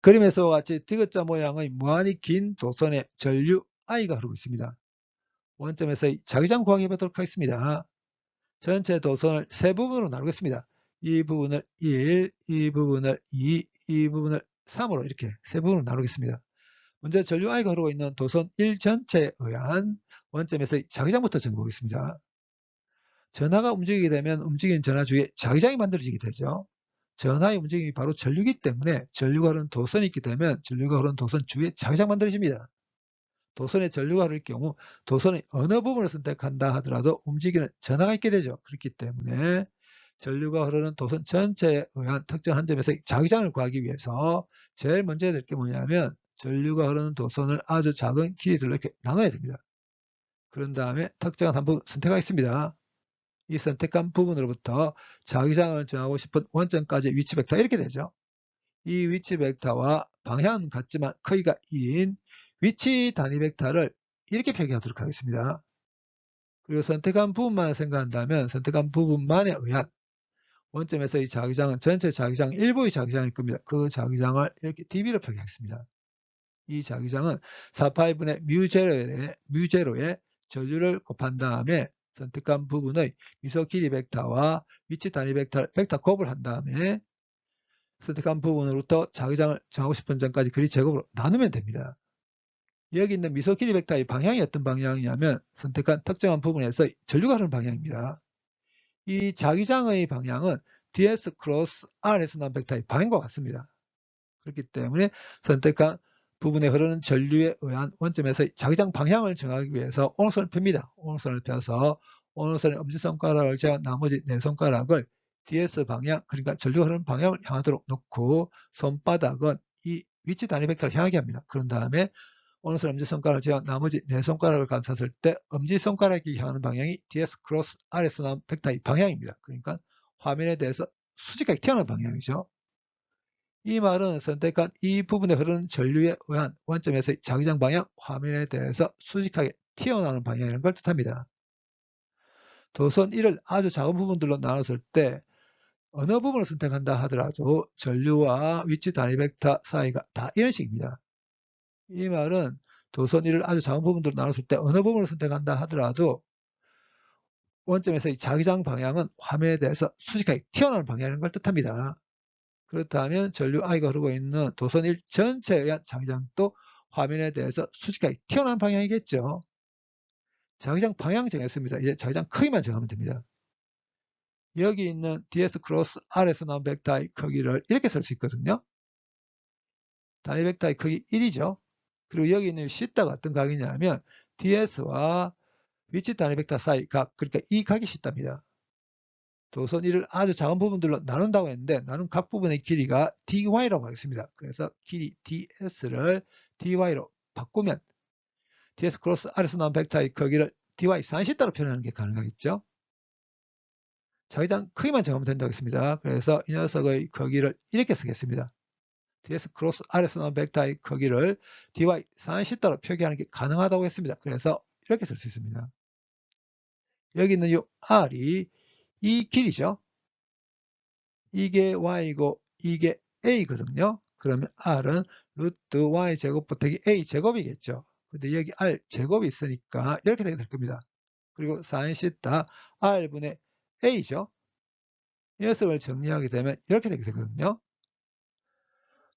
그림에서와 같이 디귿자 모양의 무한히 긴 도선에 전류 I가 흐르고 있습니다. 원점에서의 자기장 구하기 해보도록 하겠습니다. 전체 도선을 세 부분으로 나누겠습니다. 이 부분을 1, 이 부분을 2, 이 부분을 3으로 이렇게 세 부분으로 나누겠습니다. 먼저 전류 I가 흐르고 있는 도선 1 전체에 의한 원점에서의 자기장부터 정보겠습니다. 전하가 움직이게 되면 움직이는 전하 주위에 자기장이 만들어지게 되죠. 전하의 움직임이 바로 전류이기 때문에 전류가 흐르는 도선이 있게 되면 전류가 흐르는 도선 주위에 자기장 만들어집니다. 도선에 전류가 흐를 경우 도선의 어느 부분을 선택한다 하더라도 움직이는 전하가 있게 되죠. 그렇기 때문에 전류가 흐르는 도선 전체에 의한 특정 한 점에서 자기장을 구하기 위해서 제일 먼저 해야 될 게 뭐냐면 전류가 흐르는 도선을 아주 작은 길이들로 이렇게 나눠야 됩니다. 그런 다음에 특정한 한 부분 선택하겠습니다. 이 선택한 부분으로부터 자기장을 정하고 싶은 원점까지 위치 벡터 이렇게 되죠. 이 위치 벡터와 방향은 같지만 크기가 2인 위치 단위 벡터를 이렇게 표기하도록 하겠습니다. 그리고 선택한 부분만 생각한다면 선택한 부분만에 의한 원점에서의 자기장은 전체 자기장 일부의 자기장일 겁니다. 그 자기장을 이렇게 dB로 표기하겠습니다. 이 자기장은 4파이분의 뮤제로에 전류를 곱한 다음에 선택한 부분의 미소 길이 벡터와 위치 단위 벡터 곱을 한 다음에 선택한 부분으로부터 자기장을 정하고 싶은 점까지 그리 제곱으로 나누면 됩니다. 여기 있는 미소 길이 벡터의 방향이 어떤 방향이냐면 선택한 특정한 부분에서 전류가 흐르는 방향입니다. 이 자기장의 방향은 ds 크로스 r에서 난 벡터의 방향과 같습니다. 그렇기 때문에 선택한 부분에 흐르는 전류에 의한 원점에서 자기장 방향을 정하기 위해서 오른손을 펴니다. 오른손을 펴서 오른손의 엄지손가락을 제한 나머지 네 손가락을 ds 방향, 그러니까 전류가 흐르는 방향을 향하도록 놓고 손바닥은 이 위치 단위 벡터를 향하게 합니다. 그런 다음에 오른손 엄지손가락을 제한 나머지 네 손가락을 감쌌을 때 엄지손가락이 향하는 방향이 ds 크로스 r에서 나온 벡터의 방향입니다. 그러니까 화면에 대해서 수직하게 튀어나오는 방향이죠. 이 말은 선택한 이 부분에 흐르는 전류에 의한 원점에서의 자기장 방향, 화면에 대해서 수직하게 튀어나오는 방향이라는 걸 뜻합니다. 도선 1을 아주 작은 부분들로 나눴을 때 어느 부분을 선택한다 하더라도 전류와 위치 단위 벡터 사이가 다 이런 식입니다. 이 말은 도선 1을 아주 작은 부분들로 나눴을 때 어느 부분을 선택한다 하더라도 원점에서의 자기장 방향은 화면에 대해서 수직하게 튀어나오는 방향이라는 걸 뜻합니다. 그렇다면 전류 I가 흐르고 있는 도선 1 전체에 의한 자기장도 화면에 대해서 수직하게 튀어나온 방향이겠죠. 자기장 방향 정했습니다. 이제 자기장 크기만 정하면 됩니다. 여기 있는 ds 크로스 r에서 나온 벡터의 크기를 이렇게 쓸 수 있거든요. 단위 벡터의 크기 1이죠. 그리고 여기 있는 θ가 어떤 각이냐면 ds와 위치 단위 벡터 사이 각, 그러니까 이 각이 θ입니다. 도선 1을 아주 작은 부분들로 나눈다고 했는데 나눈 각 부분의 길이가 dy라고 하겠습니다. 그래서 길이 ds를 dy로 바꾸면 ds 크로스 r에서 나온 벡터의 크기를 dy sinθ로 표현하는 게 가능하겠죠. 자기장 크기만 정하면 된다고 했습니다. 그래서 이 녀석의 크기를 이렇게 쓰겠습니다. ds 크로스 r에서 나온 벡터의 크기를 dy sinθ로 표기하는 게 가능하다고 했습니다. 그래서 이렇게 쓸 수 있습니다. 여기 있는 이 r이 이 길이죠. 이게 y고 이게 a거든요. 그러면 r은 루트 y 제곱 곱하기 a 제곱이겠죠. 근데 여기 r 제곱이 있으니까 이렇게 되게 될 겁니다. 그리고 sin θ r분의 a죠. 이 녀석을 정리하게 되면 이렇게 되게 되거든요.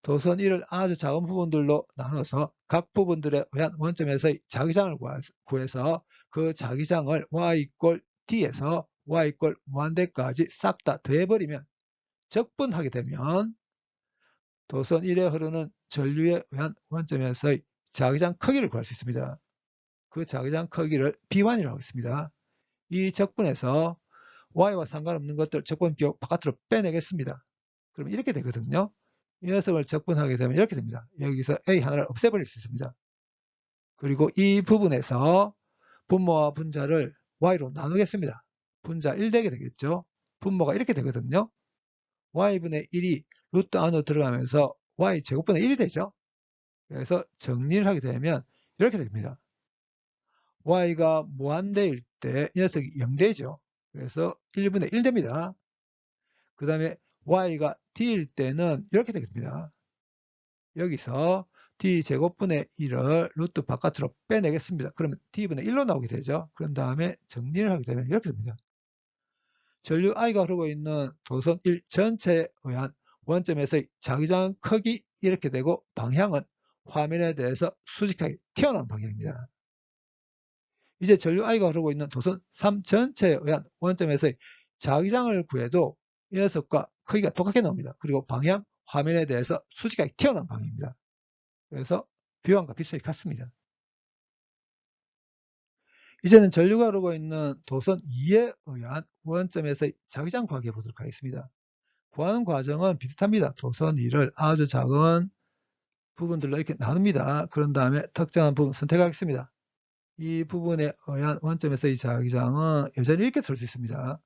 도선 1을 아주 작은 부분들로 나눠서 각 부분들에 의한 원점에서의 자기장을 구해서 그 자기장을 y 이꼴 d에서 y 이꼴 무한대까지 싹 다 더해버리면 적분하게 되면 도선 1에 흐르는 전류에 의한 원점에서의 자기장 크기를 구할 수 있습니다. 그 자기장 크기를 B1이라고 하겠습니다. 이 적분에서 Y와 상관없는 것들 적분 비용 바깥으로 빼내겠습니다. 그럼 이렇게 되거든요. 이 녀석을 적분하게 되면 이렇게 됩니다. 여기서 A 하나를 없애버릴 수 있습니다. 그리고 이 부분에서 분모와 분자를 Y로 나누겠습니다. 분자 1 되게 되겠죠. 분모가 이렇게 되거든요. Y분의 1이 루트 안으로 들어가면서 Y 제곱분의 1이 되죠. 그래서 정리를 하게 되면 이렇게 됩니다. y가 무한대일 때 이 녀석이 0되죠. 그래서 1분의 1 됩니다. 그 다음에 y가 d일 때는 이렇게 되겠습니다. 여기서 d제곱분의 1을 루트 바깥으로 빼내겠습니다. 그러면 d분의 1로 나오게 되죠. 그런 다음에 정리를 하게 되면 이렇게 됩니다. 전류 I가 흐르고 있는 도선 1 전체에 의한 원점에서의 자기장 크기 이렇게 되고 방향은 화면에 대해서 수직하게 튀어나온 방향입니다. 이제 전류 I가 흐르고 있는 도선 3 전체에 의한 원점에서의 자기장을 구해도 이 녀석과 크기가 똑같게 나옵니다. 그리고 방향, 화면에 대해서 수직하게 튀어나온 방향입니다. 그래서 비환과 비슷하게 같습니다. 이제는 전류가 흐르고 있는 도선 2에 의한 원점에서의 자기장 구하게 해보도록 하겠습니다. 구하는 과정은 비슷합니다. 도선 2를 아주 작은 부분들로 이렇게 나눕니다. 그런 다음에 특정한 부분 선택하겠습니다. 이 부분에 의한 원점에서의 자기장은 여전히 이렇게 쓸 수 있습니다.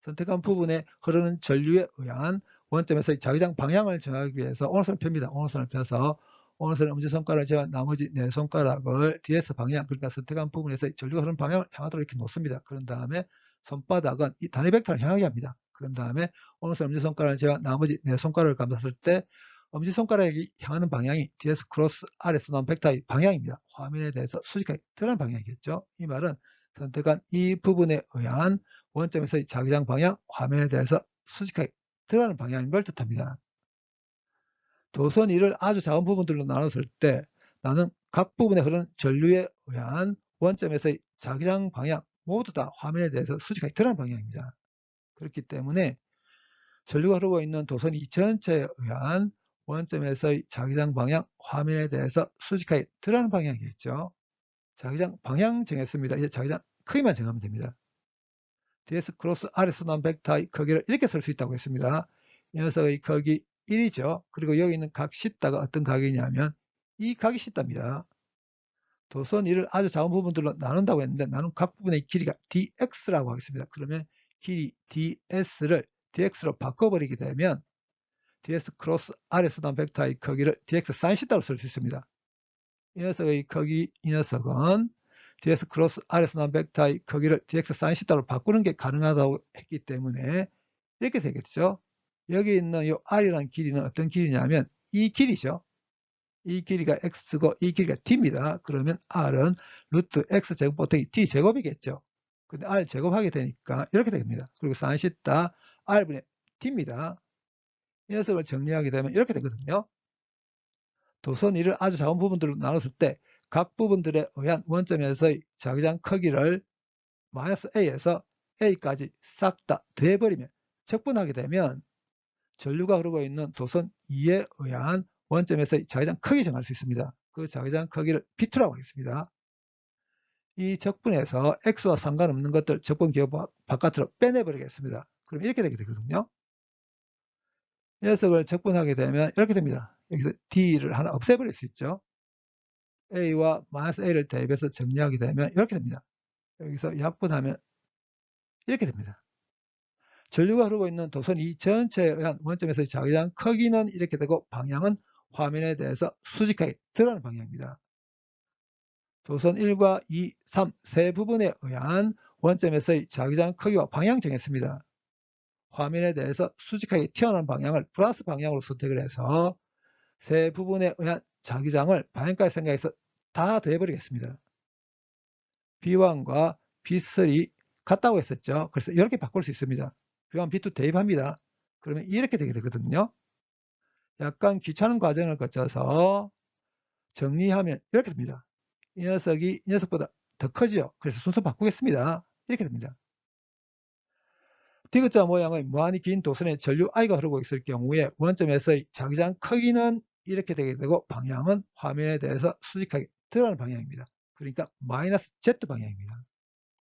선택한 부분에 흐르는 전류에 의한 원점에서의 자기장 방향을 정하기 위해서 오른손을 펴니다. 오른손을 펴서 오른손 엄지손가락을 제외한 나머지 4손가락을 DS 방향, 그러니까 선택한 부분에서 전류가 흐르는 방향을 향하도록 이렇게 놓습니다. 그런 다음에 손바닥은 이 단위 벡터를 향하게 합니다. 그런 다음에 오른손 엄지손가락을 제외한 나머지 4손가락을 감쌌을 때 엄지손가락이 향하는 방향이 DS 크로스 아래서 나온 벡터의 방향입니다. 화면에 대해서 수직하게 드러난 방향이겠죠. 이 말은 선택한 이 부분에 의한 원점에서의 자기장 방향, 화면에 대해서 수직하게 드러나는 방향인 걸 뜻합니다. 도선 2를 아주 작은 부분들로 나눴을 때 나는 각 부분에 흐르는 전류에 의한 원점에서의 자기장 방향 모두 다 화면에 대해서 수직하게 드러나는 방향입니다. 그렇기 때문에 전류가 흐르고 있는 도선 2 전체에 의한 원점에서의 자기장 방향, 화면에 대해서 수직하게 드러나는 방향이겠죠. 자기장 방향 정했습니다. 이제 자기장 크기만 정하면 됩니다. DS 크로스 아래서 나온 벡터의 크기를 이렇게 쓸 수 있다고 했습니다. 이 녀석의 크기 1이죠. 그리고 여기 있는 각 C다가 어떤 각이냐면 이 각이 C다입니다. 도선 1을 아주 작은 부분들로 나눈다고 했는데 나눈 각 부분의 길이가 dx라고 하겠습니다. 그러면 길이 ds를 dx로 바꿔버리게 되면 ds 크로스 아래서 나온 벡터의 크기를 dx sin C다로 쓸 수 있습니다. 이 녀석의 크기, 이 녀석은 ds 크로스 아래서 나온 벡터의 크기를 dx sin C다로 바꾸는 게 가능하다고 했기 때문에 이렇게 되겠죠. 여기 있는 이 r이라는 길이는 어떤 길이냐면 이 길이죠. 이 길이가 x고 이 길이가 d입니다. 그러면 r은 루트 x제곱 보통이 d제곱이겠죠. 근데 r 제곱하게 되니까 이렇게 됩니다. 그리고 sin C다 r분의 d입니다. 이 녀석을 정리하게 되면 이렇게 되거든요. 도선 1을 아주 작은 부분들로 나눴을 때 각 부분들에 의한 원점에서의 자기장 크기를 마이너스 a에서 a까지 싹 다 더해버리면 적분하게 되면 전류가 흐르고 있는 도선 2에 의한 원점에서의 자기장 크기 정할 수 있습니다. 그 자기장 크기를 B2라고 하겠습니다. 이 적분에서 x와 상관없는 것들 적분 기호 바깥으로 빼내버리겠습니다. 그럼 이렇게 되게 되거든요. 이 녀석을 적분하게 되면 이렇게 됩니다. 여기서 d를 하나 없애버릴 수 있죠. a와 마이너스 a를 대입해서 정리하게 되면 이렇게 됩니다. 여기서 약분하면 이렇게 됩니다. 전류가 흐르고 있는 도선 2 전체에 의한 원점에서의 자기장 크기는 이렇게 되고 방향은 화면에 대해서 수직하게 드러나는 방향입니다. 도선 1과 2, 3 세 부분에 의한 원점에서의 자기장 크기와 방향 정했습니다. 화면에 대해서 수직하게 튀어나온 방향을 플러스 방향으로 선택을 해서 세 부분에 의한 자기장을 방향까지 생각해서 다 더해버리겠습니다. B1과 B3 같다고 했었죠. 그래서 이렇게 바꿀 수 있습니다. B1, B2 대입합니다. 그러면 이렇게 되게 되거든요. 약간 귀찮은 과정을 거쳐서 정리하면 이렇게 됩니다. 이 녀석이 이 녀석보다 더 크죠. 그래서 순서 바꾸겠습니다. 이렇게 됩니다. 디귿자 모양의 무한히 긴 도선에 전류 I가 흐르고 있을 경우에 원점에서의 자기장 크기는 이렇게 되게 되고 방향은 화면에 대해서 수직하게 드러나는 방향입니다. 그러니까 마이너스 Z 방향입니다.